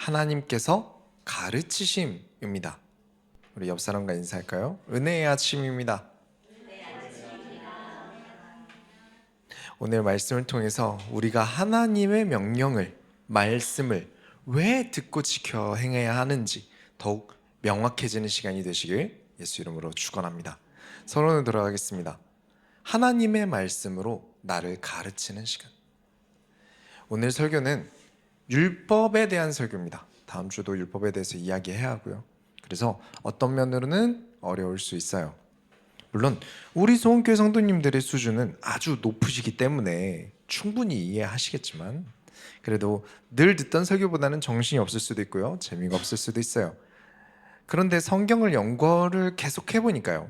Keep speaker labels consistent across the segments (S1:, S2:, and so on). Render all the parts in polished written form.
S1: 하나님께서 가르치심입니다. 우리 옆 사람과 인사할까요? 은혜의 아침입니다. 오늘 말씀을 통해서 우리가 하나님의 명령을, 말씀을 왜 듣고 지켜 행해야 하는지 더욱 명확해지는 시간이 되시길 예수 이름으로 축원합니다. 서론으로 들어가겠습니다. 하나님의 말씀으로 나를 가르치는 시간. 오늘 설교는 율법에 대한 설교입니다. 다음 주도 율법에 대해서 이야기해야 하고요. 그래서 어떤 면으로는 어려울 수 있어요. 물론 우리 소원교회 성도님들의 수준은 아주 높으시기 때문에 충분히 이해하시겠지만, 그래도 늘 듣던 설교보다는 정신이 없을 수도 있고요, 재미가 없을 수도 있어요. 그런데 성경 연구를 계속 해보니까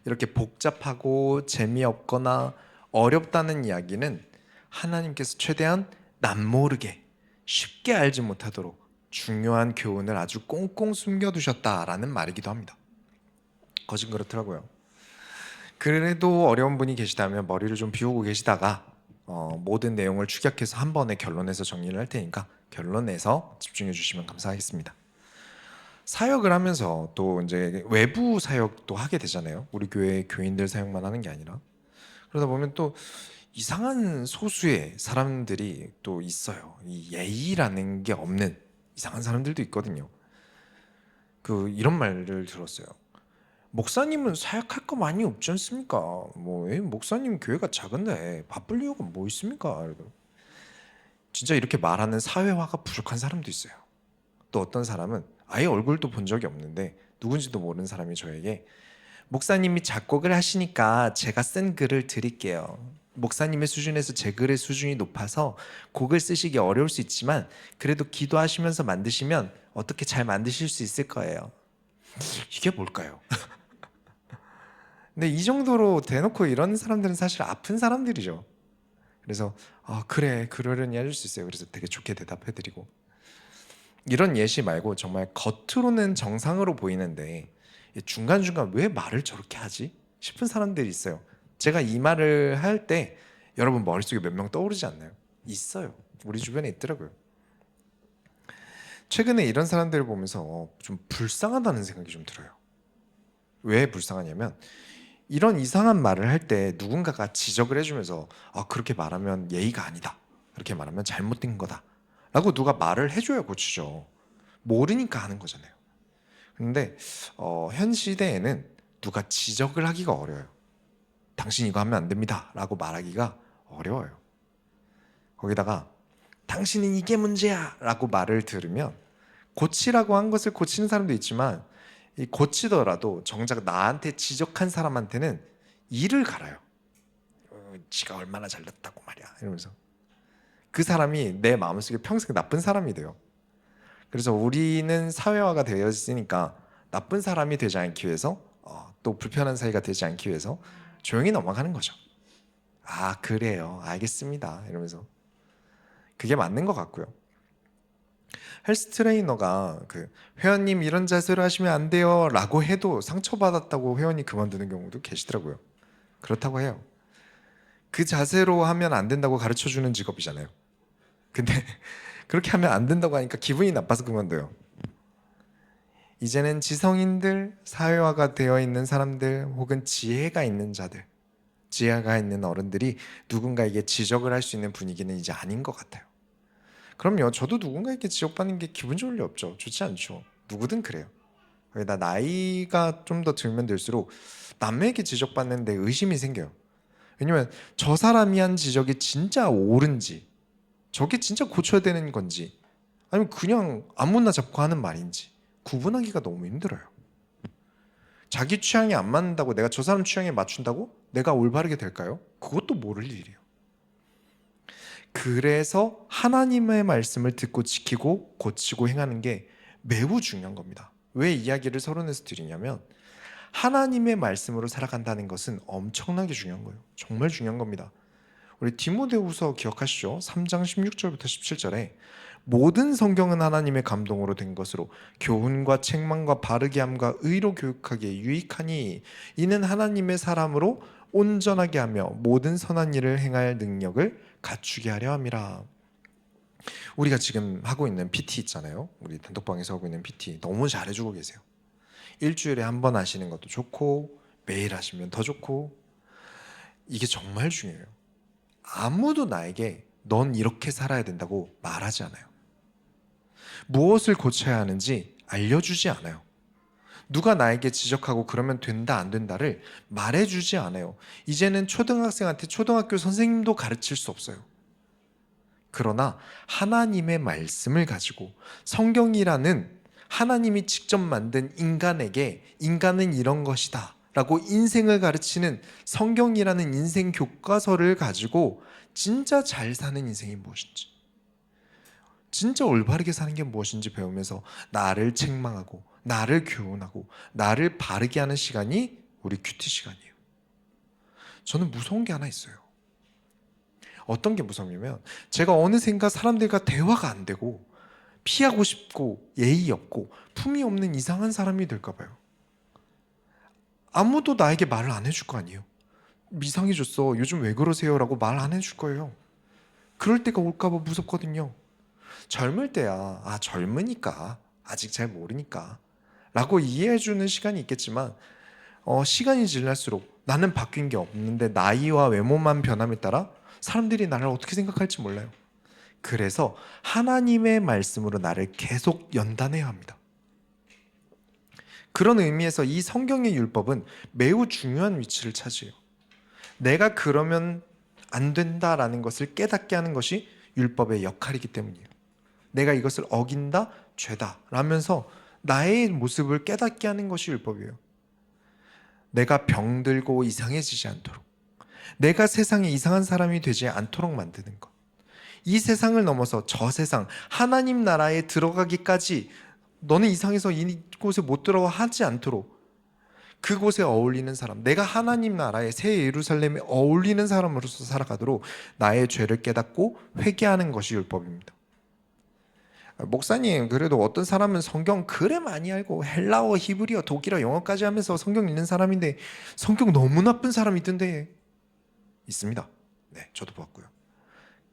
S1: 이렇게 복잡하고 재미없거나 어렵다는 이야기는 하나님께서 최대한 남모르게 쉽게 알지 못하도록 중요한 교훈을 아주 꽁꽁 숨겨두셨다라는 말이기도 합니다. 거진 그렇더라고요. 그래도 어려운 분이 계시다면 머리를 좀 비우고 계시다가 모든 내용을 축약해서 한 번에 결론내서 정리를 할 테니까 결론내서 집중해 주시면 감사하겠습니다. 사역을 하면서 또 이제 외부 사역도 하게 되잖아요. 우리 교회 교인들 사역만 하는 게 아니라. 그러다 보면 또 이상한 소수의 사람들이 또 있어요. 이 예의라는 게 없는 이상한 사람들도 있거든요. 이런 말을 들었어요. 목사님은 사역할 거 많이 없지 않습니까? 목사님 교회가 작은데 바쁠 이유가 뭐 있습니까? 진짜 이렇게 말하는 사회화가 부족한 사람도 있어요. 또 어떤 사람은 아예 얼굴도 본 적이 없는데 누군지도 모르는 사람이 저에게 목사님이 작곡을 하시니까 제가 쓴 글을 드릴게요. 목사님의 수준에서 제 글의 수준이 높아서 곡을 쓰시기 어려울 수 있지만 그래도 기도하시면서 만드시면 어떻게 잘 만드실 수 있을 거예요. 이게 뭘까요? 근데 이 정도로 대놓고 이런 사람들은 사실 아픈 사람들이죠. 그래서 그래, 그러려니 해줄 수 있어요. 그래서 되게 좋게 대답해드리고, 이런 예시 말고 정말 겉으로는 정상으로 보이는데 중간중간 왜 말을 저렇게 하지 싶은 사람들이 있어요. 제가 이 말을 할 때 여러분 머릿속에 몇 명 떠오르지 않나요? 있어요. 우리 주변에 있더라고요. 최근에 이런 사람들을 보면서 좀 불쌍하다는 생각이 좀 들어요. 왜 불쌍하냐면 이런 이상한 말을 할 때 누군가가 지적을 해주면서 그렇게 말하면 예의가 아니다, 그렇게 말하면 잘못된 거다 라고 누가 말을 해줘야 고치죠. 모르니까 하는 거잖아요. 근데 현 시대에는 누가 지적을 하기가 어려워요. 당신 이거 하면 안 됩니다 라고 말하기가 어려워요. 거기다가 당신은 이게 문제야 라고 말을 들으면 고치라고 한 것을 고치는 사람도 있지만, 이 고치더라도 정작 나한테 지적한 사람한테는 이를 갈아요. 지가 얼마나 잘났다고 말이야 이러면서 그 사람이 내 마음속에 평생 나쁜 사람이 돼요. 그래서 우리는 사회화가 되어 있으니까 나쁜 사람이 되지 않기 위해서, 또 불편한 사이가 되지 않기 위해서 조용히 넘어가는 거죠. 그래요, 알겠습니다 이러면서. 그게 맞는 것 같고요. 헬스 트레이너가 회원님 이런 자세로 하시면 안 돼요 라고 해도 상처받았다고 회원이 그만두는 경우도 계시더라고요. 그렇다고 해요. 그 자세로 하면 안 된다고 가르쳐주는 직업이잖아요. 근데 그렇게 하면 안 된다고 하니까 기분이 나빠서 그만둬요. 이제는 지성인들, 사회화가 되어 있는 사람들, 혹은 지혜가 있는 자들, 지혜가 있는 어른들이 누군가에게 지적을 할 수 있는 분위기는 이제 아닌 것 같아요. 그럼요, 저도 누군가에게 지적받는 게 기분 좋을 리 없죠. 좋지 않죠. 누구든 그래요. 거기다 나이가 좀 더 들면 들수록 남에게 지적받는데 의심이 생겨요. 왜냐면 저 사람이 한 지적이 진짜 옳은지, 저게 진짜 고쳐야 되는 건지, 아니면 그냥 아무나 잡고 하는 말인지 구분하기가 너무 힘들어요. 자기 취향이 안 맞는다고 내가 저 사람 취향에 맞춘다고 내가 올바르게 될까요? 그것도 모를 일이에요. 그래서 하나님의 말씀을 듣고 지키고 고치고 행하는 게 매우 중요한 겁니다. 왜 이야기를 서론에서 드리냐면 하나님의 말씀으로 살아간다는 것은 엄청나게 중요한 거예요. 정말 중요한 겁니다. 우리 디모데후서 기억하시죠? 3장 16절부터 17절에 모든 성경은 하나님의 감동으로 된 것으로 교훈과 책망과 바르게 함과 의로 교육하기에 유익하니 이는 하나님의 사람으로 온전하게 하며 모든 선한 일을 행할 능력을 갖추게 하려 함이라. 우리가 지금 하고 있는 PT 있잖아요. 우리 단톡방에서 하고 있는 PT 너무 잘해주고 계세요. 일주일에 한 번 하시는 것도 좋고 매일 하시면 더 좋고, 이게 정말 중요해요. 아무도 나에게 넌 이렇게 살아야 된다고 말하지 않아요. 무엇을 고쳐야 하는지 알려주지 않아요. 누가 나에게 지적하고 그러면 된다 안 된다를 말해주지 않아요. 이제는 초등학생한테 초등학교 선생님도 가르칠 수 없어요. 그러나 하나님의 말씀을 가지고, 성경이라는 하나님이 직접 만든 인간에게 인간은 이런 것이다 라고 인생을 가르치는 성경이라는 인생 교과서를 가지고 진짜 잘 사는 인생이 무엇인지, 진짜 올바르게 사는 게 무엇인지 배우면서 나를 책망하고 나를 교훈하고 나를 바르게 하는 시간이 우리 큐티 시간이에요. 저는 무서운 게 하나 있어요. 어떤 게 무섭냐면, 제가 어느샌가 사람들과 대화가 안 되고 피하고 싶고 예의 없고 품위 없는 이상한 사람이 될까 봐요. 아무도 나에게 말을 안 해줄 거 아니에요. 이상해졌어, 요즘 왜 그러세요? 라고 말 안 해줄 거예요. 그럴 때가 올까 봐 무섭거든요. 젊을 때야 젊으니까 아직 잘 모르니까 라고 이해해주는 시간이 있겠지만, 시간이 지날수록 나는 바뀐 게 없는데 나이와 외모만 변함에 따라 사람들이 나를 어떻게 생각할지 몰라요. 그래서 하나님의 말씀으로 나를 계속 연단해야 합니다. 그런 의미에서 이 성경의 율법은 매우 중요한 위치를 차지해요. 내가 그러면 안 된다라는 것을 깨닫게 하는 것이 율법의 역할이기 때문이에요. 내가 이것을 어긴다, 죄다 라면서 나의 모습을 깨닫게 하는 것이 율법이에요. 내가 병들고 이상해지지 않도록, 내가 세상에 이상한 사람이 되지 않도록 만드는 것. 이 세상을 넘어서 저 세상, 하나님 나라에 들어가기까지 너는 이상해서 이곳에 못 들어가 하지 않도록, 그곳에 어울리는 사람, 내가 하나님 나라의 새 예루살렘에 어울리는 사람으로서 살아가도록 나의 죄를 깨닫고 회개하는 것이 율법입니다. 목사님, 그래도 어떤 사람은 성경 그래 많이 알고 헬라어, 히브리어, 독일어, 영어까지 하면서 성경 읽는 사람인데 성경 너무 나쁜 사람이 있던데. 있습니다. 네, 저도 봤고요.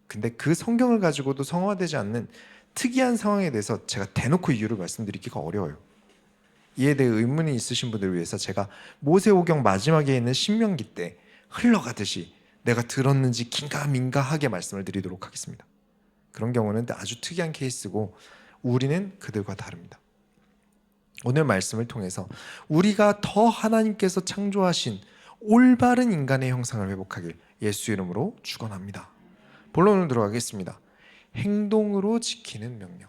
S1: 근데 그 성경을 가지고도 성화되지 않는 특이한 상황에 대해서 제가 대놓고 이유를 말씀드리기가 어려워요. 이에 대해 의문이 있으신 분들을 위해서 제가 모세오경 마지막에 있는 신명기 때 흘러가듯이 내가 들었는지 긴가민가하게 말씀을 드리도록 하겠습니다. 그런 경우는 아주 특이한 케이스고 우리는 그들과 다릅니다. 오늘 말씀을 통해서 우리가 더 하나님께서 창조하신 올바른 인간의 형상을 회복하길 예수 이름으로 축원합니다. 본론으로 들어가겠습니다. 행동으로 지키는 명령.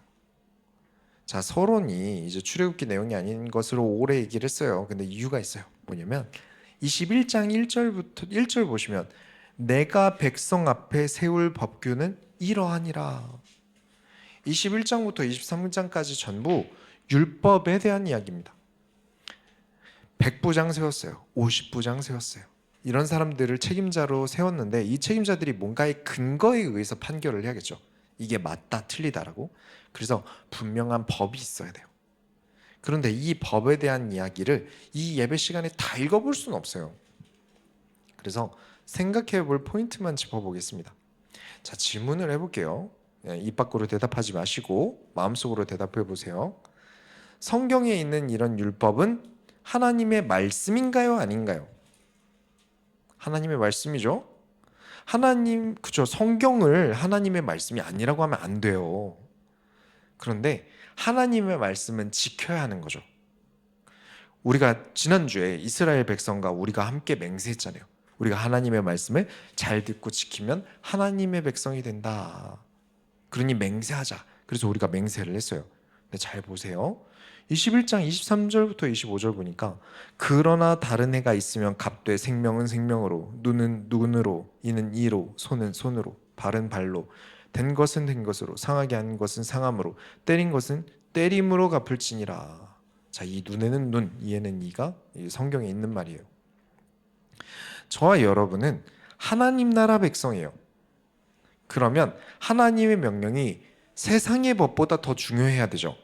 S1: 자, 서론이 이제 출애굽기 내용이 아닌 것으로 오래 얘기를 했어요. 근데 이유가 있어요. 뭐냐면 21장 1절부터 1절 보시면 내가 백성 앞에 세울 법규는 이러하니라. 21장부터 23장까지 전부 율법에 대한 이야기입니다. 100부장 세웠어요. 50부장 세웠어요. 이런 사람들을 책임자로 세웠는데 이 책임자들이 뭔가의 근거에 의해서 판결을 해야겠죠. 이게 맞다 틀리다라고. 그래서 분명한 법이 있어야 돼요. 그런데 이 법에 대한 이야기를 이 예배 시간에 다 읽어볼 수는 없어요. 그래서 생각해 볼 포인트만 짚어보겠습니다. 자, 질문을 해볼게요. 입 밖으로 대답하지 마시고 마음속으로 대답해 보세요. 성경에 있는 이런 율법은 하나님의 말씀인가요? 아닌가요? 하나님의 말씀이죠. 하나님, 그죠? 성경을 하나님의 말씀이 아니라고 하면 안 돼요. 그런데 하나님의 말씀은 지켜야 하는 거죠. 우리가 지난주에 이스라엘 백성과 우리가 함께 맹세했잖아요. 우리가 하나님의 말씀을 잘 듣고 지키면 하나님의 백성이 된다. 그러니 맹세하자. 그래서 우리가 맹세를 했어요. 근데 잘 보세요. 21장 23절부터 25절 보니까 그러나 다른 해가 있으면 갑되 생명은 생명으로, 눈은 눈으로, 이는 이로, 손은 손으로, 발은 발로, 된 것은 된 것으로, 상하게 한 것은 상함으로, 때린 것은 때림으로 갚을지니라. 자, 이 눈에는 눈, 이에는 이가 성경에 있는 말이에요. 저와 여러분은 하나님 나라 백성이에요. 그러면 하나님의 명령이 세상의 법보다 더 중요해야 되죠.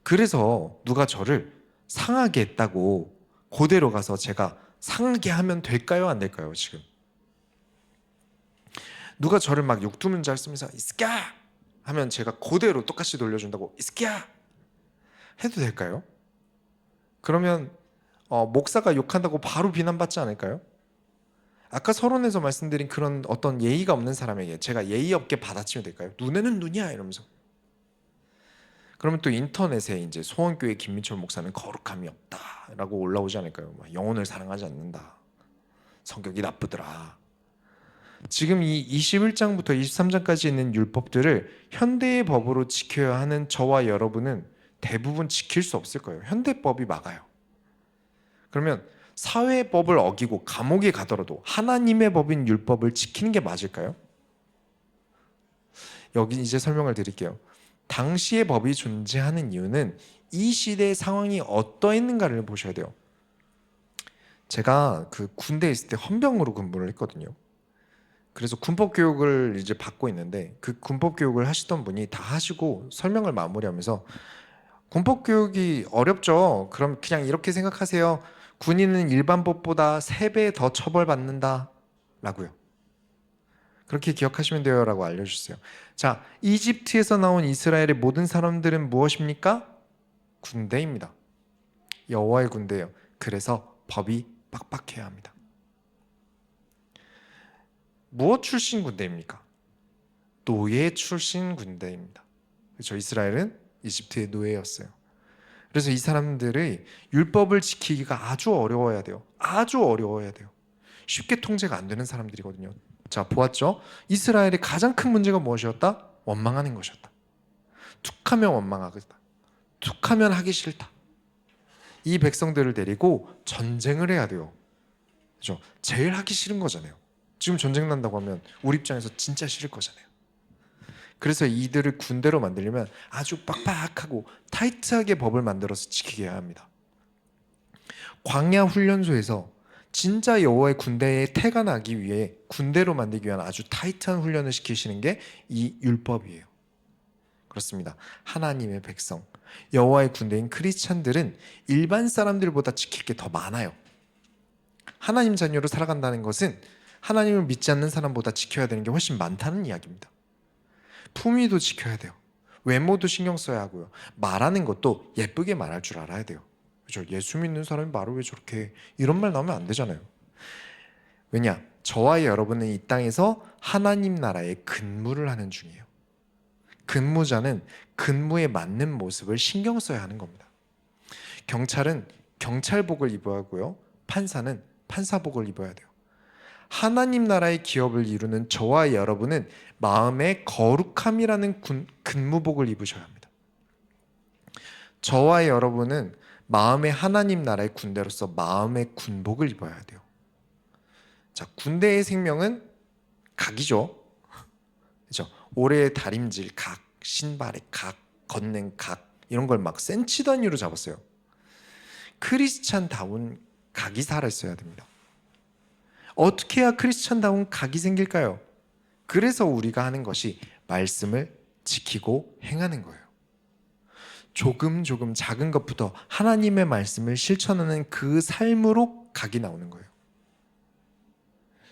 S1: 그래서 누가 저를 상하게 했다고 그대로 가서 제가 상하게 하면 될까요? 안 될까요? 지금 누가 저를 막 육두문자를 쓰면서 이스키야 하면 제가 그대로 똑같이 돌려준다고 이스키야 해도 될까요? 그러면 목사가 욕한다고 바로 비난받지 않을까요? 아까 서론에서 말씀드린 그런 어떤 예의가 없는 사람에게 제가 예의 없게 받아치면 될까요? 눈에는 눈이야 이러면서. 그러면 또 인터넷에 이제 소원교회 김민철 목사는 거룩함이 없다라고 올라오지 않을까요? 막 영혼을 사랑하지 않는다. 성격이 나쁘더라. 지금 이 21장부터 23장까지 있는 율법들을 현대의 법으로 지켜야 하는 저와 여러분은 대부분 지킬 수 없을 거예요. 현대법이 막아요. 그러면 사회법을 어기고 감옥에 가더라도 하나님의 법인 율법을 지키는 게 맞을까요? 여기 이제 설명을 드릴게요. 당시의 법이 존재하는 이유는 이 시대의 상황이 어떠했는가를 보셔야 돼요. 제가 그 군대에 있을 때 헌병으로 근무를 했거든요. 그래서 군법 교육을 이제 받고 있는데 그 군법 교육을 하시던 분이 다 하시고 설명을 마무리하면서 군법 교육이 어렵죠. 그럼 그냥 이렇게 생각하세요. 군인은 일반 법보다 3배 더 처벌받는다 라고요. 그렇게 기억하시면 돼요 라고 알려주세요. 자, 이집트에서 나온 이스라엘의 모든 사람들은 무엇입니까? 군대입니다. 여호와의 군대예요. 그래서 법이 빡빡해야 합니다. 무엇 출신 군대입니까? 노예 출신 군대입니다. 그렇죠? 이스라엘은 이집트의 노예였어요. 그래서 이 사람들의 율법을 지키기가 아주 어려워야 돼요. 아주 어려워야 돼요. 쉽게 통제가 안 되는 사람들이거든요. 자, 보았죠? 이스라엘의 가장 큰 문제가 무엇이었다? 원망하는 것이었다. 툭하면 원망하겠다. 툭하면 하기 싫다. 이 백성들을 데리고 전쟁을 해야 돼요. 그렇죠? 제일 하기 싫은 거잖아요. 지금 전쟁 난다고 하면 우리 입장에서 진짜 싫을 거잖아요. 그래서 이들을 군대로 만들려면 아주 빡빡하고 타이트하게 법을 만들어서 지키게 해야 합니다. 광야 훈련소에서 진짜 여호와의 군대에 태가 나기 위해 군대로 만들기 위한 아주 타이트한 훈련을 시키시는 게 이 율법이에요. 그렇습니다. 하나님의 백성, 여호와의 군대인 크리스찬들은 일반 사람들보다 지킬 게 더 많아요. 하나님 자녀로 살아간다는 것은 하나님을 믿지 않는 사람보다 지켜야 되는 게 훨씬 많다는 이야기입니다. 품위도 지켜야 돼요. 외모도 신경 써야 하고요. 말하는 것도 예쁘게 말할 줄 알아야 돼요. 그렇죠? 예수 믿는 사람이 말을 왜 저렇게 해? 이런 말 나오면 안 되잖아요. 왜냐? 저와 여러분은 이 땅에서 하나님 나라의 근무를 하는 중이에요. 근무자는 근무에 맞는 모습을 신경 써야 하는 겁니다. 경찰은 경찰복을 입어야 하고요. 판사는 판사복을 입어야 돼요. 하나님 나라의 기업을 이루는 저와 여러분은 마음의 거룩함이라는 근무복을 입으셔야 합니다. 저와 여러분은 마음의 하나님 나라의 군대로서 마음의 군복을 입어야 돼요. 자, 군대의 생명은 각이죠. 그렇죠? 올해의 다림질 각, 신발의 각, 걷는 각 이런 걸 막 센치 단위로 잡았어요. 크리스찬다운 각이 살아있어야 됩니다. 어떻게 해야 크리스찬다운 각이 생길까요? 그래서 우리가 하는 것이 말씀을 지키고 행하는 거예요. 조금 작은 것부터 하나님의 말씀을 실천하는 그 삶으로 각이 나오는 거예요.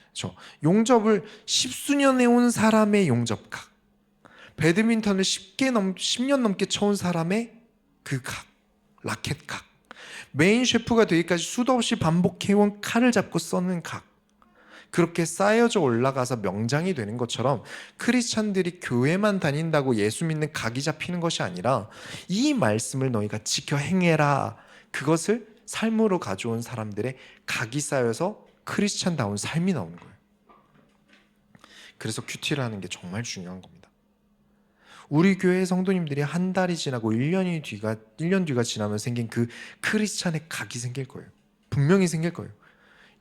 S1: 그렇죠? 용접을 10수년 해온 사람의 용접각, 배드민턴을 10년 넘게 쳐온 사람의 그 각, 라켓각, 메인 셰프가 되기까지 수도 없이 반복해온 칼을 잡고 써는 각, 그렇게 쌓여져 올라가서 명장이 되는 것처럼 크리스찬들이 교회만 다닌다고 예수 믿는 각이 잡히는 것이 아니라 이 말씀을 너희가 지켜 행해라, 그것을 삶으로 가져온 사람들의 각이 쌓여서 크리스찬다운 삶이 나오는 거예요. 그래서 큐티를 하는 게 정말 중요한 겁니다. 우리 교회 성도님들이 한 달이 지나고 1년 뒤가 지나면 생긴 그 크리스찬의 각이 생길 거예요. 분명히 생길 거예요.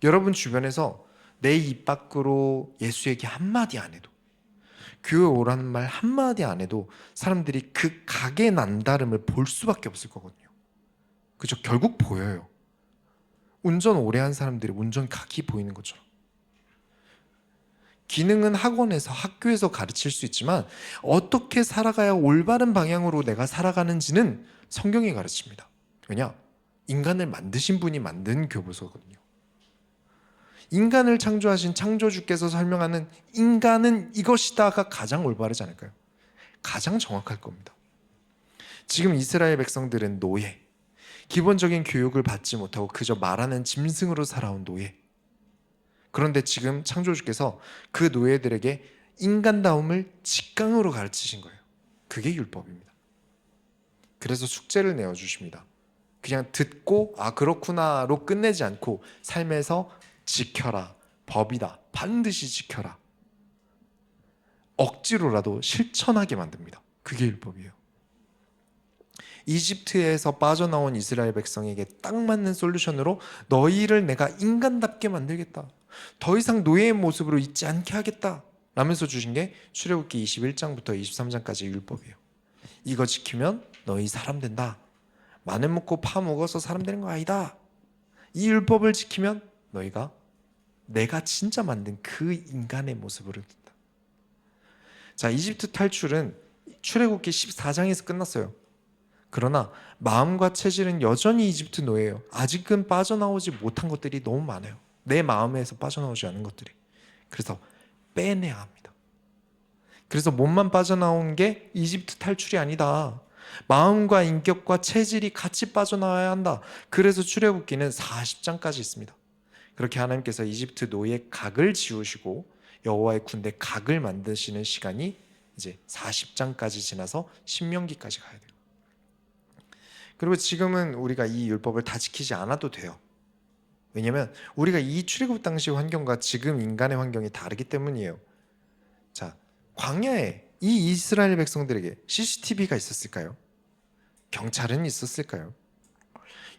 S1: 여러분 주변에서 내 입 밖으로 예수 얘기 한마디 안 해도, 교회 오라는 말 한마디 안 해도 사람들이 그 각의 난다름을 볼 수밖에 없을 거거든요. 그죠? 결국 보여요. 운전 오래 한 사람들이 운전 각이 보이는 것처럼. 기능은 학원에서, 학교에서 가르칠 수 있지만 어떻게 살아가야 올바른 방향으로 내가 살아가는지는 성경이 가르칩니다. 왜냐? 인간을 만드신 분이 만든 교부서거든요. 인간을 창조하신 창조주께서 설명하는 인간은 이것이다가 가장 올바르지 않을까요? 가장 정확할 겁니다. 지금 이스라엘 백성들은 노예, 기본적인 교육을 받지 못하고 그저 말하는 짐승으로 살아온 노예. 그런데 지금 창조주께서 그 노예들에게 인간다움을 직강으로 가르치신 거예요. 그게 율법입니다. 그래서 숙제를 내어주십니다. 그냥 듣고 아 그렇구나로 끝내지 않고 삶에서 지켜라, 법이다, 반드시 지켜라, 억지로라도 실천하게 만듭니다. 그게 율법이에요. 이집트에서 빠져나온 이스라엘 백성에게 딱 맞는 솔루션으로 너희를 내가 인간답게 만들겠다, 더 이상 노예의 모습으로 있지 않게 하겠다 라면서 주신 게 출애굽기 21장부터 23장까지 율법이에요. 이거 지키면 너희 사람 된다, 마늘 먹고 파 먹어서 사람 되는 거 아니다, 이 율법을 지키면 너희가 내가 진짜 만든 그 인간의 모습으로 된다. 자, 이집트 탈출은 출애굽기 14장에서 끝났어요. 그러나 마음과 체질은 여전히 이집트 노예예요. 아직은 빠져나오지 못한 것들이 너무 많아요. 내 마음에서 빠져나오지 않은 것들이. 그래서 빼내야 합니다. 그래서 몸만 빠져나온 게 이집트 탈출이 아니다. 마음과 인격과 체질이 같이 빠져나와야 한다. 그래서 출애굽기는 40장까지 있습니다. 그렇게 하나님께서 이집트 노예 각을 지우시고 여호와의 군대 각을 만드시는 시간이 이제 40장까지 지나서 신명기까지 가야 돼요. 그리고 지금은 우리가 이 율법을 다 지키지 않아도 돼요. 왜냐하면 우리가 이 출애굽 당시 환경과 지금 인간의 환경이 다르기 때문이에요. 자, 광야에 이 이스라엘 백성들에게 CCTV가 있었을까요? 경찰은 있었을까요?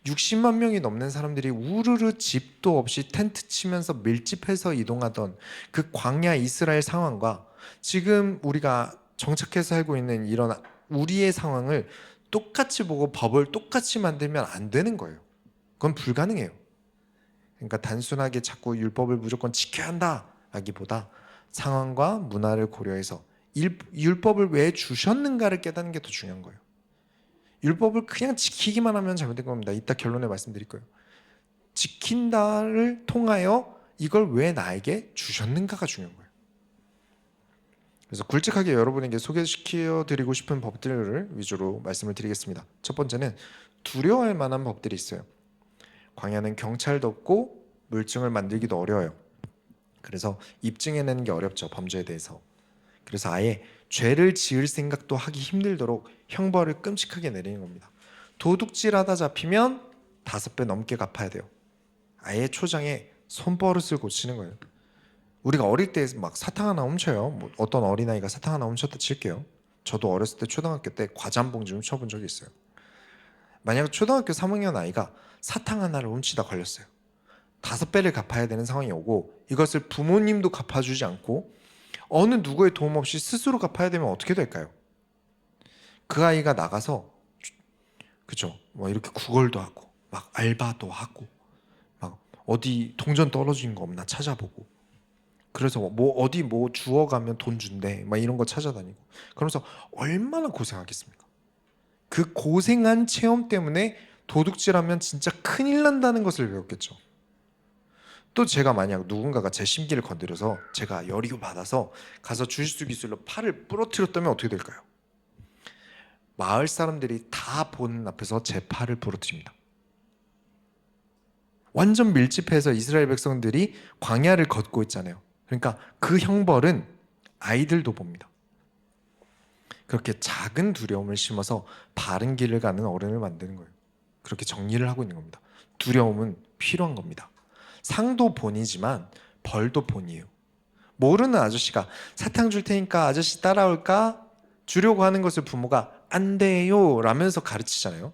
S1: 60만 명이 넘는 사람들이 우르르 집도 없이 텐트 치면서 밀집해서 이동하던 그 광야 이스라엘 상황과 지금 우리가 정착해서 살고 있는 이런 우리의 상황을 똑같이 보고 법을 똑같이 만들면 안 되는 거예요. 그건 불가능해요. 그러니까 단순하게 자꾸 율법을 무조건 지켜야 한다 라기보다 상황과 문화를 고려해서 율법을 왜 주셨는가를 깨닫는 게 더 중요한 거예요. 율법을 그냥 지키기만 하면 잘못된 겁니다. 이따 결론에 말씀드릴 거예요. 지킨다를 통하여 이걸 왜 나에게 주셨는가가 중요한 거예요. 그래서 굵직하게 여러분에게 소개시켜 드리고 싶은 법들을 위주로 말씀을 드리겠습니다. 첫 번째는 두려워할 만한 법들이 있어요. 광야는 경찰도 없고 물증을 만들기도 어려워요. 그래서 입증해내는 게 어렵죠, 범죄에 대해서. 그래서 아예 죄를 지을 생각도 하기 힘들도록 형벌을 끔찍하게 내리는 겁니다. 도둑질하다 잡히면 5배 넘게 갚아야 돼요. 아예 초장에 손버릇을 고치는 거예요. 우리가 어릴 때 막 사탕 하나 훔쳐요. 뭐 어떤 어린아이가 사탕 하나 훔쳤다 칠게요. 저도 어렸을 때 초등학교 때 과자 한 봉지 훔쳐본 적이 있어요. 만약 초등학교 3학년 아이가 사탕 하나를 훔치다 걸렸어요. 5배를 갚아야 되는 상황이 오고 이것을 부모님도 갚아주지 않고 어느 누구의 도움 없이 스스로 갚아야 되면 어떻게 될까요? 그 아이가 나가서 그죠? 뭐 이렇게 구걸도 하고 막 알바도 하고 막 어디 동전 떨어진 거 없나 찾아보고 그래서 뭐 어디 뭐 주워가면 돈 준대 막 이런 거 찾아다니고 그러면서 얼마나 고생하겠습니까? 그 고생한 체험 때문에 도둑질하면 진짜 큰일 난다는 것을 배웠겠죠. 또 제가 만약 누군가가 제 심기를 건드려서 제가 열이 받아서 가서 주짓수 기술로 팔을 부러뜨렸다면 어떻게 될까요? 마을 사람들이 다 보는 앞에서 제 팔을 부러뜨립니다. 완전 밀집해서 이스라엘 백성들이 광야를 걷고 있잖아요. 그러니까 그 형벌은 아이들도 봅니다. 그렇게 작은 두려움을 심어서 바른 길을 가는 어른을 만드는 거예요. 그렇게 정리를 하고 있는 겁니다. 두려움은 필요한 겁니다. 상도 본이지만 벌도 본이에요. 모르는 아저씨가 사탕 줄 테니까 아저씨 따라올까? 주려고 하는 것을 부모가 안 돼요 라면서 가르치잖아요.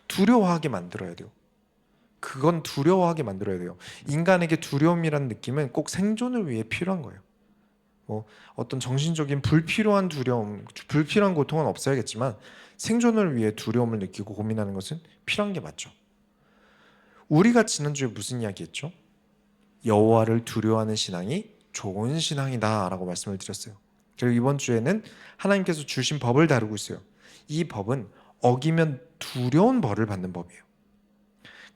S1: 두려워하게 만들어야 돼요. 그건 두려워하게 만들어야 돼요. 인간에게 두려움이라는 느낌은 꼭 생존을 위해 필요한 거예요. 뭐 어떤 정신적인 불필요한 두려움, 불필요한 고통은 없어야겠지만 생존을 위해 두려움을 느끼고 고민하는 것은 필요한 게 맞죠. 우리가 지난주에 무슨 이야기했죠? 여호와를 두려워하는 신앙이 좋은 신앙이다 라고 말씀을 드렸어요. 그리고 이번 주에는 하나님께서 주신 법을 다루고 있어요. 이 법은 어기면 두려운 벌을 받는 법이에요.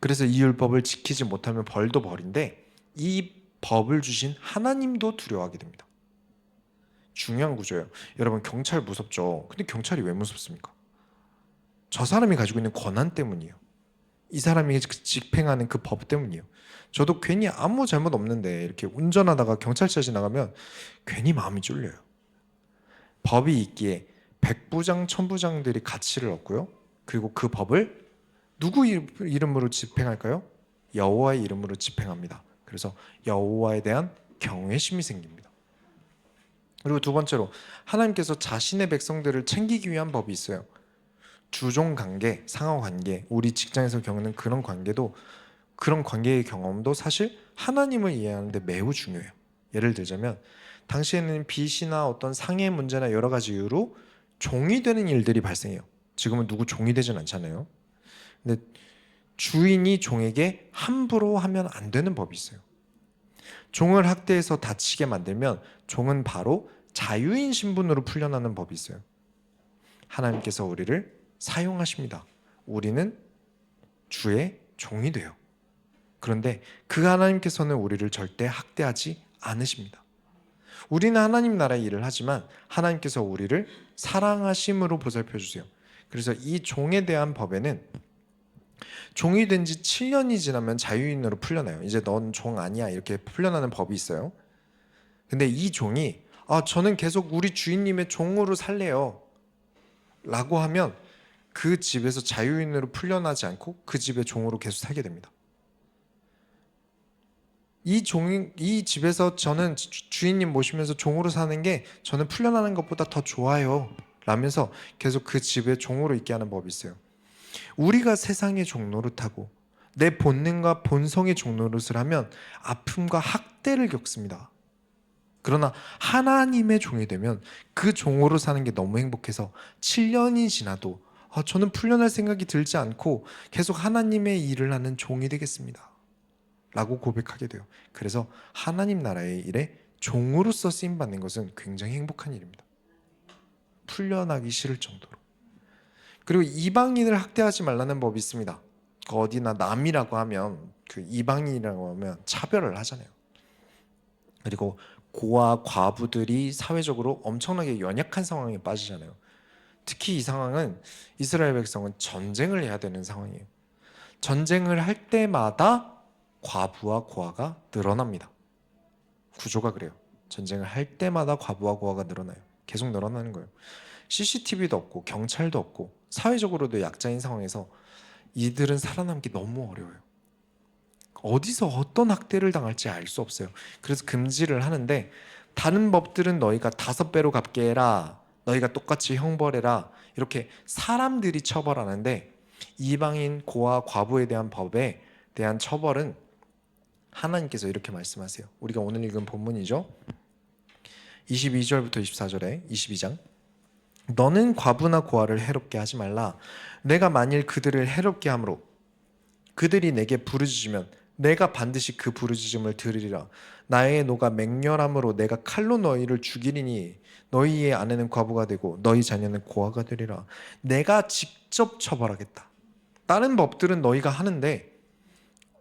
S1: 그래서 이 율법을 지키지 못하면 벌도 벌인데 이 법을 주신 하나님도 두려워하게 됩니다. 중요한 구조예요. 여러분, 경찰 무섭죠? 근데 경찰이 왜 무섭습니까? 저 사람이 가지고 있는 권한 때문이에요. 이 사람이 집행하는 그 법 때문이에요. 저도 괜히 아무 잘못 없는데 이렇게 운전하다가 경찰차 지나가면 괜히 마음이 쫄려요. 법이 있기에 백부장, 천부장들이 가치를 얻고요. 그리고 그 법을 누구 이름으로 집행할까요? 여호와의 이름으로 집행합니다. 그래서 여호와에 대한 경외심이 생깁니다. 그리고 두 번째로 하나님께서 자신의 백성들을 챙기기 위한 법이 있어요. 주종 관계, 상하 관계, 우리 직장에서 겪는 그런 관계도, 그런 관계의 경험도 사실 하나님을 이해하는데 매우 중요해요. 예를 들자면 당시에는 빚이나 어떤 상해 문제나 여러 가지 이유로 종이 되는 일들이 발생해요. 지금은 누구 종이 되진 않잖아요. 근데 주인이 종에게 함부로 하면 안 되는 법이 있어요. 종을 학대해서 다치게 만들면 종은 바로 자유인 신분으로 풀려나는 법이 있어요. 하나님께서 우리를 사용하십니다. 우리는 주의 종이 돼요. 그런데 그 하나님께서는 우리를 절대 학대하지 않으십니다. 우리는 하나님 나라의 일을 하지만 하나님께서 우리를 사랑하심으로 보살펴 주세요. 그래서 이 종에 대한 법에는 종이 된 지 7년이 지나면 자유인으로 풀려나요. 이제 넌 종 아니야, 이렇게 풀려나는 법이 있어요. 근데 이 종이 저는 계속 우리 주인님의 종으로 살래요 라고 하면 그 집에서 자유인으로 풀려나지 않고 그 집의 종으로 계속 살게 됩니다. 이 집에서 저는 주인님 모시면서 종으로 사는 게 저는 풀려나는 것보다 더 좋아요 라면서 계속 그 집의 종으로 있게 하는 법이 있어요. 우리가 세상의 종노릇하고 내 본능과 본성의 종노릇을 하면 아픔과 학대를 겪습니다. 그러나 하나님의 종이 되면 그 종으로 사는 게 너무 행복해서 7년이 지나도 저는 풀려날 생각이 들지 않고 계속 하나님의 일을 하는 종이 되겠습니다 라고 고백하게 돼요. 그래서 하나님 나라의 일에 종으로서 쓰임받는 것은 굉장히 행복한 일입니다. 풀려나기 싫을 정도로. 그리고 이방인을 학대하지 말라는 법이 있습니다. 어디나 남이라고 하면, 그 이방인이라고 하면 차별을 하잖아요. 그리고 고아, 과부들이 사회적으로 엄청나게 연약한 상황에 빠지잖아요. 특히 이 상황은 이스라엘 백성은 전쟁을 해야 되는 상황이에요. 전쟁을 할 때마다 과부와 고아가 늘어납니다. 구조가 그래요. 전쟁을 할 때마다 과부와 고아가 늘어나요. 계속 늘어나는 거예요. CCTV도 없고 경찰도 없고 사회적으로도 약자인 상황에서 이들은 살아남기 너무 어려워요. 어디서 어떤 학대를 당할지 알 수 없어요. 그래서 금지를 하는데, 다른 법들은 너희가 5배로 갚게 해라, 너희가 똑같이 형벌해라, 이렇게 사람들이 처벌하는데 이방인 고아 과부에 대한 법에 대한 처벌은 하나님께서 이렇게 말씀하세요. 우리가 오늘 읽은 본문이죠. 22절부터 24절에 22장. 너는 과부나 고아를 해롭게 하지 말라. 내가 만일 그들을 해롭게 함으로 그들이 내게 부르짖으면 내가 반드시 그 부르짖음을 들으리라. 나의 노가 맹렬함으로 내가 칼로 너희를 죽이리니 너희의 아내는 과부가 되고 너희 자녀는 고아가 되리라. 내가 직접 처벌하겠다. 다른 법들은 너희가 하는데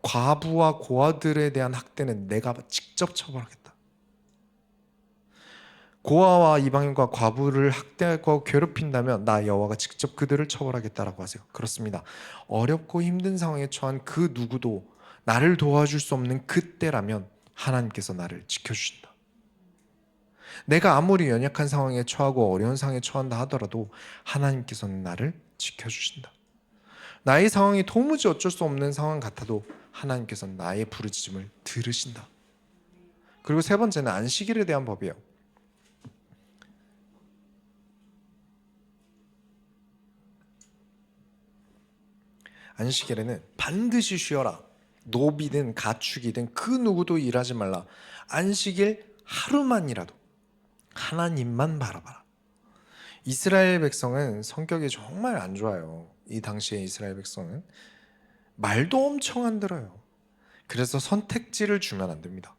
S1: 과부와 고아들에 대한 학대는 내가 직접 처벌하겠다. 고아와 이방인과 과부를 학대하고 괴롭힌다면 나 여호와가 직접 그들을 처벌하겠다라고 하세요. 그렇습니다. 어렵고 힘든 상황에 처한 그 누구도 나를 도와줄 수 없는 그때라면 하나님께서 나를 지켜주신다. 내가 아무리 연약한 상황에 처하고 어려운 상황에 처한다 하더라도 하나님께서는 나를 지켜주신다. 나의 상황이 도무지 어쩔 수 없는 상황 같아도 하나님께서는 나의 부르짖음을 들으신다. 그리고 세 번째는 안식일에 대한 법이에요. 안식일에는 반드시 쉬어라. 노비든 가축이든 그 누구도 일하지 말라. 안식일 하루만이라도 하나님만 바라봐라. 이스라엘 백성은 성격이 정말 안 좋아요. 이 당시에 이스라엘 백성은 말도 엄청 안 들어요. 그래서 선택지를 주면 안 됩니다.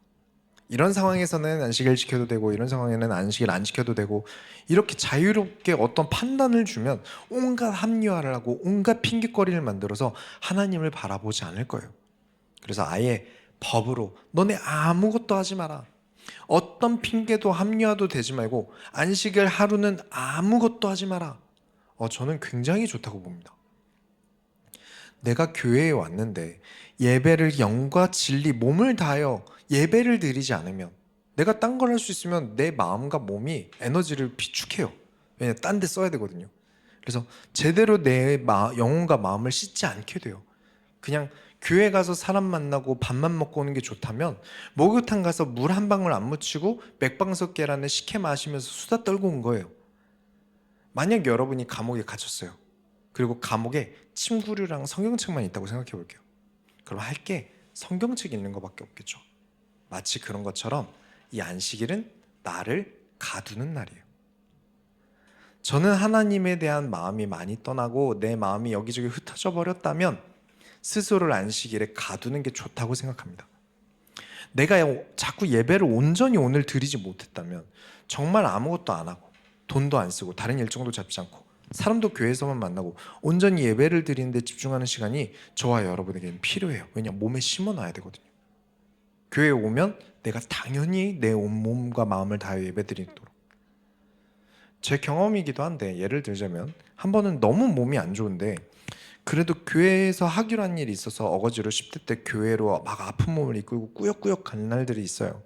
S1: 이런 상황에서는 안식일 지켜도 되고 이런 상황에는 안식일 안 지켜도 되고 이렇게 자유롭게 어떤 판단을 주면 온갖 합리화를 하고 온갖 핑계거리를 만들어서 하나님을 바라보지 않을 거예요. 그래서 아예 법으로 너네 아무것도 하지 마라. 어떤 핑계도 합리화도 되지 말고 안식일 하루는 아무것도 하지 마라. 저는 굉장히 좋다고 봅니다. 내가 교회에 왔는데 예배를 영과 진리 몸을 다하여 예배를 드리지 않으면, 내가 딴 걸 할 수 있으면 내 마음과 몸이 에너지를 비축해요. 왜냐면 딴 데 써야 되거든요. 그래서 제대로 내 영혼과 마음을 씻지 않게 돼요. 그냥 교회 가서 사람 만나고 밥만 먹고 오는 게 좋다면 목욕탕 가서 물 한 방울 안 묻히고 맥방석 계란을 식혜 마시면서 수다 떨고 온 거예요. 만약 여러분이 감옥에 갇혔어요. 그리고 감옥에 침구류랑 성경책만 있다고 생각해 볼게요. 그럼 할 게 성경책 읽는 것밖에 없겠죠. 마치 그런 것처럼 이 안식일은 나를 가두는 날이에요. 저는 하나님에 대한 마음이 많이 떠나고 내 마음이 여기저기 흩어져 버렸다면 스스로를 안식일에 가두는 게 좋다고 생각합니다. 내가 자꾸 예배를 온전히 오늘 드리지 못했다면 정말 아무것도 안 하고 돈도 안 쓰고 다른 일정도 잡지 않고 사람도 교회에서만 만나고 온전히 예배를 드리는데 집중하는 시간이 저와 여러분에게는 필요해요. 왜냐하면 몸에 심어놔야 되거든요. 교회에 오면 내가 당연히 내 온몸과 마음을 다해 예배 드리도록. 제 경험이기도 한데 예를 들자면 한 번은 너무 몸이 안 좋은데 그래도 교회에서 하기로 한 일이 있어서 어거지로 10대 때 교회로 막 아픈 몸을 이끌고 꾸역꾸역 가는 날들이 있어요.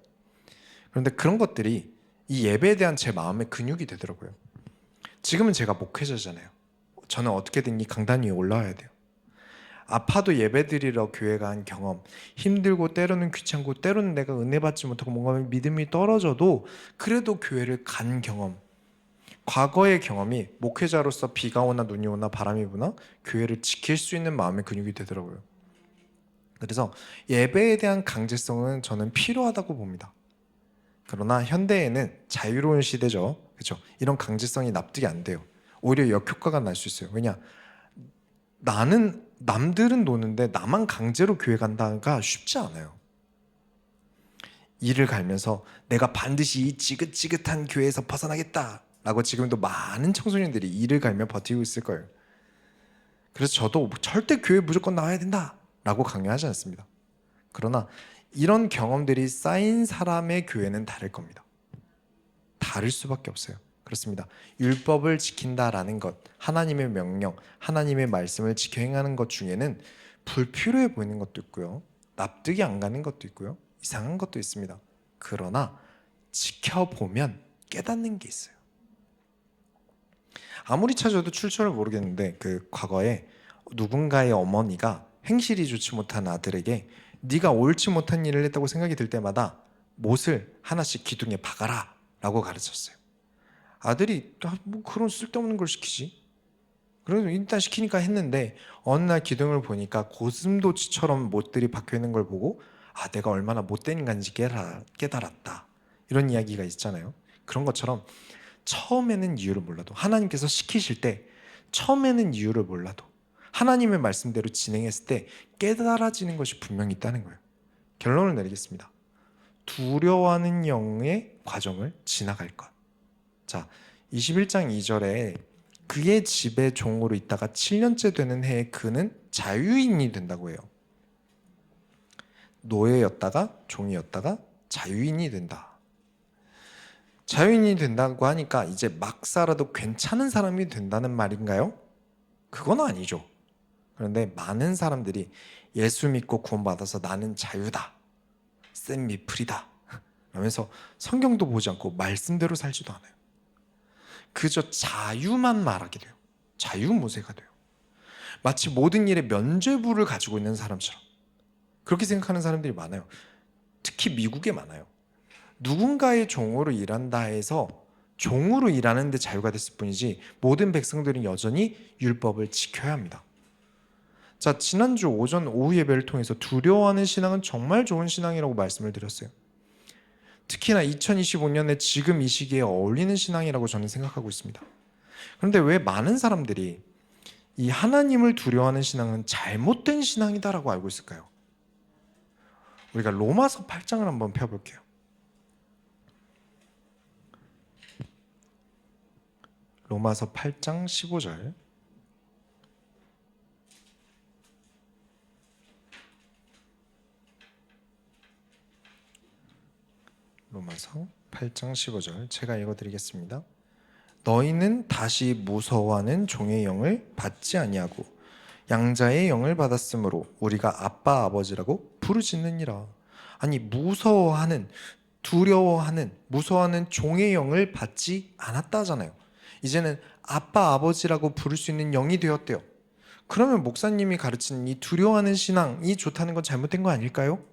S1: 그런데 그런 것들이 이 예배에 대한 제 마음의 근육이 되더라고요. 지금은 제가 목회자잖아요. 저는 어떻게든 이 강단 위에 올라와야 돼요. 아파도 예배드리러 교회 간 경험, 힘들고 때로는 귀찮고 때로는 내가 은혜 받지 못하고 뭔가 믿음이 떨어져도 그래도 교회를 간 경험, 과거의 경험이 목회자로서 비가 오나 눈이 오나 바람이 부나 교회를 지킬 수 있는 마음의 근육이 되더라고요. 그래서 예배에 대한 강제성은 저는 필요하다고 봅니다. 그러나 현대에는 자유로운 시대죠. 그렇죠? 이런 강제성이 납득이 안 돼요. 오히려 역효과가 날 수 있어요. 왜냐? 나는 남들은 노는데 나만 강제로 교회 간다가 쉽지 않아요. 이를 갈면서 내가 반드시 이 지긋지긋한 교회에서 벗어나겠다 라고 지금도 많은 청소년들이 이를 갈며 버티고 있을 거예요. 그래서 저도 절대 교회 무조건 나와야 된다 라고 강요하지 않습니다. 그러나 이런 경험들이 쌓인 사람의 교회는 다를 겁니다. 다를 수밖에 없어요. 그렇습니다. 율법을 지킨다라는 것, 하나님의 명령, 하나님의 말씀을 지켜 행하는 것 중에는 불필요해 보이는 것도 있고요. 납득이 안 가는 것도 있고요. 이상한 것도 있습니다. 그러나 지켜보면 깨닫는 게 있어요. 아무리 찾아도 출처를 모르겠는데 그 과거에 누군가의 어머니가 행실이 좋지 못한 아들에게 네가 옳지 못한 일을 했다고 생각이 들 때마다 못을 하나씩 기둥에 박아라 라고 가르쳤어요. 아들이 뭐 그런 쓸데없는 걸 시키지? 그래서 일단 시키니까 했는데 어느 날 기둥을 보니까 고슴도치처럼 못들이 박혀있는 걸 보고 내가 얼마나 못된 인간인지 깨달았다. 이런 이야기가 있잖아요. 그런 것처럼 처음에는 이유를 몰라도 하나님께서 시키실 때 처음에는 이유를 몰라도 하나님의 말씀대로 진행했을 때 깨달아지는 것이 분명히 있다는 거예요. 결론을 내리겠습니다. 두려워하는 영의 과정을 지나갈 것. 자, 21장 2절에 그의 집에 종으로 있다가 7년째 되는 해에 그는 자유인이 된다고 해요. 노예였다가 종이었다가 자유인이 된다. 자유인이 된다고 하니까 이제 막 살아도 괜찮은 사람이 된다는 말인가요? 그건 아니죠. 그런데 많은 사람들이 예수 믿고 구원받아서 나는 자유다, 샌미프리다 라면서 성경도 보지 않고 말씀대로 살지도 않아요. 그저 자유만 말하게 돼요. 자유무새가 돼요. 마치 모든 일에 면죄부를 가지고 있는 사람처럼 그렇게 생각하는 사람들이 많아요. 특히 미국에 많아요. 누군가의 종으로 일한다 해서 종으로 일하는 데 자유가 됐을 뿐이지 모든 백성들은 여전히 율법을 지켜야 합니다. 자, 지난주 오전 오후 예배를 통해서 두려워하는 신앙은 정말 좋은 신앙이라고 말씀을 드렸어요. 특히나 2025년에 지금 이 시기에 어울리는 신앙이라고 저는 생각하고 있습니다. 그런데 왜 많은 사람들이 이 하나님을 두려워하는 신앙은 잘못된 신앙이다라고 알고 있을까요? 우리가 로마서 8장을 한번 펴볼게요. 로마서 8장 15절. 로마서 8장 15절 제가 읽어드리겠습니다. 너희는 다시 무서워하는 종의 영을 받지 아니하고 양자의 영을 받았으므로 우리가 아빠 아버지라고 부르짖느니라. 아니, 무서워하는 종의 영을 받지 않았다잖아요. 이제는 아빠 아버지라고 부를 수 있는 영이 되었대요. 그러면 목사님이 가르치는 이 두려워하는 신앙이 좋다는 건 잘못된 거 아닐까요?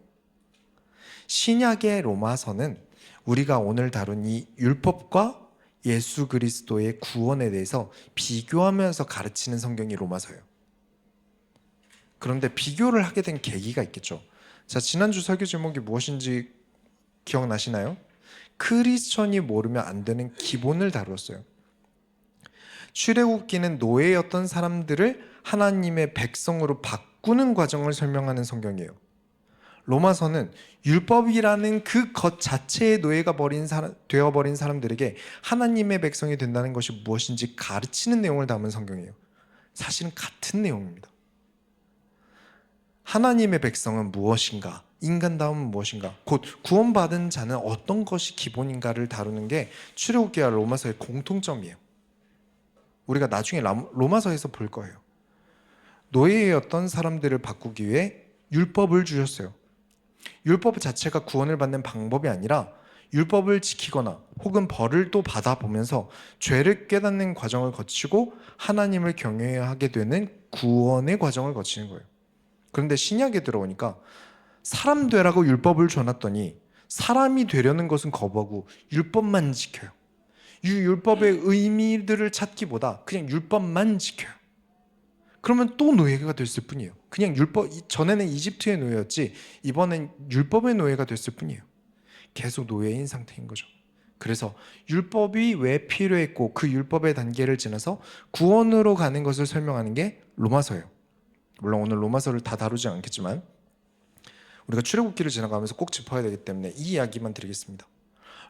S1: 신약의 로마서는 우리가 오늘 다룬 이 율법과 예수 그리스도의 구원에 대해서 비교하면서 가르치는 성경이 로마서예요. 그런데 비교를 하게 된 계기가 있겠죠. 자, 지난주 설교 제목이 무엇인지 기억나시나요? 크리스천이 모르면 안 되는 기본을 다루었어요. 출애굽기는 노예였던 사람들을 하나님의 백성으로 바꾸는 과정을 설명하는 성경이에요. 로마서는 율법이라는 그 것 자체의 노예가 되어버린 사람들에게 하나님의 백성이 된다는 것이 무엇인지 가르치는 내용을 담은 성경이에요. 사실은 같은 내용입니다. 하나님의 백성은 무엇인가? 인간다움은 무엇인가? 곧 구원받은 자는 어떤 것이 기본인가를 다루는 게 출애굽기와 로마서의 공통점이에요. 우리가 나중에 로마서에서 볼 거예요. 노예였던 사람들을 바꾸기 위해 율법을 주셨어요. 율법 자체가 구원을 받는 방법이 아니라 율법을 지키거나 혹은 벌을 또 받아보면서 죄를 깨닫는 과정을 거치고 하나님을 경외해야 하게 되는 구원의 과정을 거치는 거예요. 그런데 신약에 들어오니까 사람 되라고 율법을 줘놨더니 사람이 되려는 것은 거부하고 율법만 지켜요. 이 율법의 의미들을 찾기보다 그냥 율법만 지켜요. 그러면 또 노예가 됐을 뿐이에요. 그냥 전에는 이집트의 노예였지 이번엔 율법의 노예가 됐을 뿐이에요. 계속 노예인 상태인 거죠. 그래서 율법이 왜 필요했고 그 율법의 단계를 지나서 구원으로 가는 것을 설명하는 게 로마서예요. 물론 오늘 로마서를 다 다루지 않겠지만 우리가 출애굽기를 지나가면서 꼭 짚어야 되기 때문에 이 이야기만 드리겠습니다.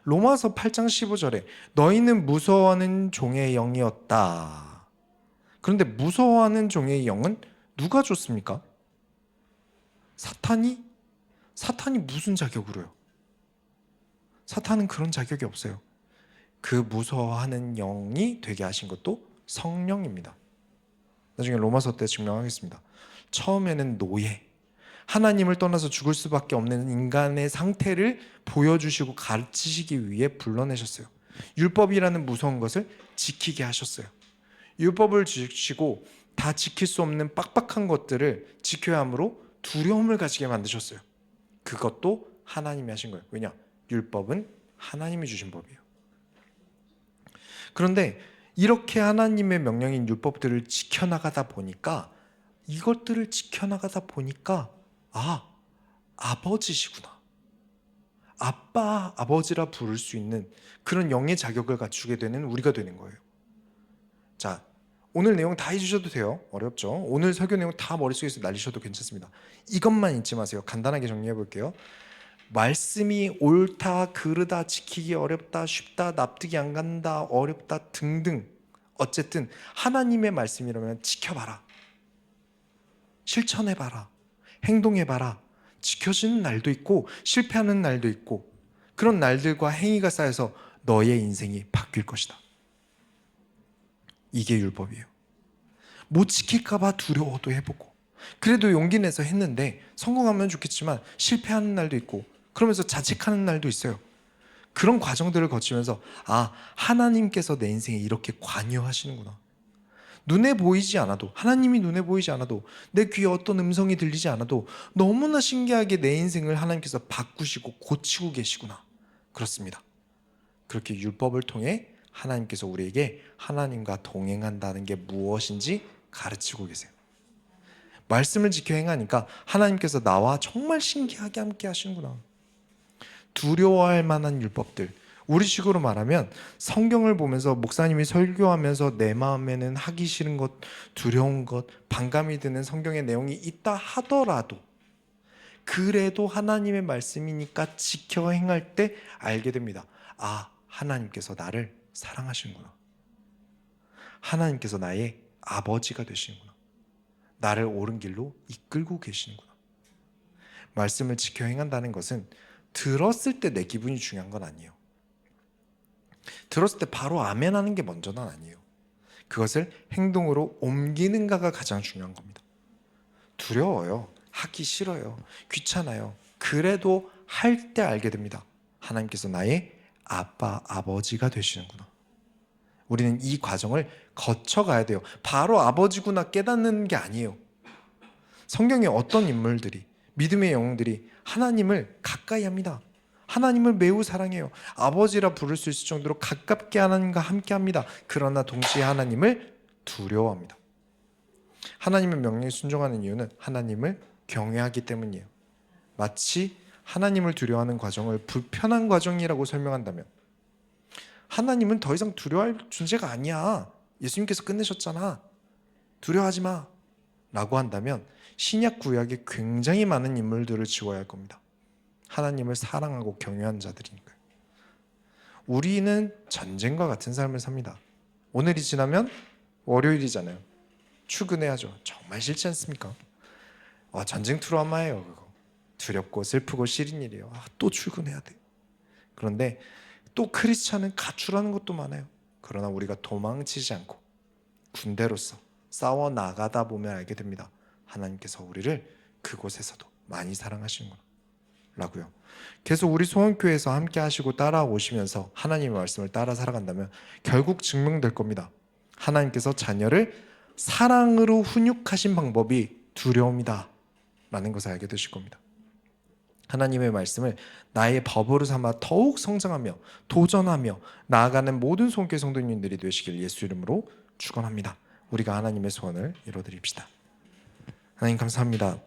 S1: 로마서 8장 15절에 너희는 무서워하는 종의 영이었다. 그런데 무서워하는 종의 영은 누가 줬습니까? 사탄이 무슨 자격으로요? 사탄은 그런 자격이 없어요. 그 무서워하는 영이 되게 하신 것도 성령입니다. 나중에 로마서 때 증명하겠습니다. 처음에는 노예, 하나님을 떠나서 죽을 수밖에 없는 인간의 상태를 보여주시고 가르치시기 위해 불러내셨어요. 율법이라는 무서운 것을 지키게 하셨어요. 율법을 지키고 다 지킬 수 없는 빡빡한 것들을 지켜야 함으로 두려움을 가지게 만드셨어요. 그것도 하나님이 하신 거예요. 왜냐? 율법은 하나님이 주신 법이에요. 그런데 이렇게 하나님의 명령인 율법들을 지켜나가다 보니까 아버지시구나. 아빠, 아버지라 부를 수 있는 그런 영의 자격을 갖추게 되는 우리가 되는 거예요. 자, 오늘 내용 다 잊으셔도 돼요. 어렵죠? 오늘 설교 내용 다 머릿속에서 날리셔도 괜찮습니다. 이것만 잊지 마세요. 간단하게 정리해 볼게요. 말씀이 옳다, 그르다, 지키기 어렵다, 쉽다, 납득이 안 간다, 어렵다 등등 어쨌든 하나님의 말씀이라면 지켜봐라, 실천해봐라, 행동해봐라. 지켜지는 날도 있고 실패하는 날도 있고 그런 날들과 행위가 쌓여서 너의 인생이 바뀔 것이다. 이게 율법이에요. 못 지킬까 봐 두려워도 해보고 그래도 용기 내서 했는데 성공하면 좋겠지만 실패하는 날도 있고 그러면서 자책하는 날도 있어요. 그런 과정들을 거치면서 하나님께서 내 인생에 이렇게 관여하시는구나. 하나님이 눈에 보이지 않아도 내 귀에 어떤 음성이 들리지 않아도 너무나 신기하게 내 인생을 하나님께서 바꾸시고 고치고 계시구나. 그렇습니다. 그렇게 율법을 통해 하나님께서 우리에게 하나님과 동행한다는 게 무엇인지 가르치고 계세요. 말씀을 지켜 행하니까 하나님께서 나와 정말 신기하게 함께 하시는구나. 두려워할 만한 율법들, 우리식으로 말하면 성경을 보면서 목사님이 설교하면서 내 마음에는 하기 싫은 것, 두려운 것, 반감이 드는 성경의 내용이 있다 하더라도 그래도 하나님의 말씀이니까 지켜 행할 때 알게 됩니다. 하나님께서 나를 사랑하시는구나. 하나님께서 나의 아버지가 되시는구나. 나를 옳은 길로 이끌고 계시는구나. 말씀을 지켜 행한다는 것은 들었을 때 내 기분이 중요한 건 아니에요. 들었을 때 바로 아멘 하는 게 먼저는 아니에요. 그것을 행동으로 옮기는가가 가장 중요한 겁니다. 두려워요. 하기 싫어요. 귀찮아요. 그래도 할 때 알게 됩니다. 하나님께서 나의 아빠, 아버지가 되시는구나. 우리는 이 과정을 거쳐가야 돼요. 바로 아버지구나 깨닫는 게 아니에요. 성경에 어떤 인물들이, 믿음의 영웅들이 하나님을 가까이 합니다. 하나님을 매우 사랑해요. 아버지라 부를 수 있을 정도로 가깝게 하나님과 함께 합니다. 그러나 동시에 하나님을 두려워합니다. 하나님의 명령에 순종하는 이유는 하나님을 경외하기 때문이에요. 마치 하나님을 두려워하는 과정을 불편한 과정이라고 설명한다면, 하나님은 더 이상 두려워할 존재가 아니야. 예수님께서 끝내셨잖아. 두려워하지 마. 라고 한다면 신약 구약에 굉장히 많은 인물들을 지워야 할 겁니다. 하나님을 사랑하고 경외하는 자들이니까요. 우리는 전쟁과 같은 삶을 삽니다. 오늘이 지나면 월요일이잖아요. 출근해야죠. 정말 싫지 않습니까? 전쟁 트라우마예요. 그거. 두렵고 슬프고 싫은 일이에요. 또 출근해야 돼. 그런데 또 크리스찬은 가출하는 것도 많아요. 그러나 우리가 도망치지 않고 군대로서 싸워 나가다 보면 알게 됩니다. 하나님께서 우리를 그곳에서도 많이 사랑하시는구나 라고요. 계속 우리 소원교회에서 함께 하시고 따라오시면서 하나님의 말씀을 따라 살아간다면 결국 증명될 겁니다. 하나님께서 자녀를 사랑으로 훈육하신 방법이 두려움이다 라는 것을 알게 되실 겁니다. 하나님의 말씀을 나의 법으로 삼아 더욱 성장하며 도전하며 나아가는 모든 소원교회 성도님들이 되시길 예수 이름으로 축원합니다. 우리가 하나님의 소원을 이루어드립시다. 하나님 감사합니다.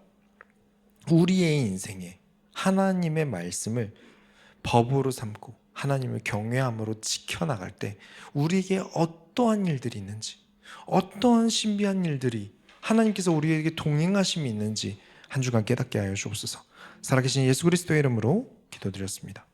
S1: 우리의 인생에 하나님의 말씀을 법으로 삼고 하나님을 경외함으로 지켜나갈 때 우리에게 어떠한 일들이 있는지, 어떠한 신비한 일들이 하나님께서 우리에게 동행하심이 있는지 한 주간 깨닫게 하여 주옵소서. 살아계신 예수 그리스도의 이름으로 기도드렸습니다.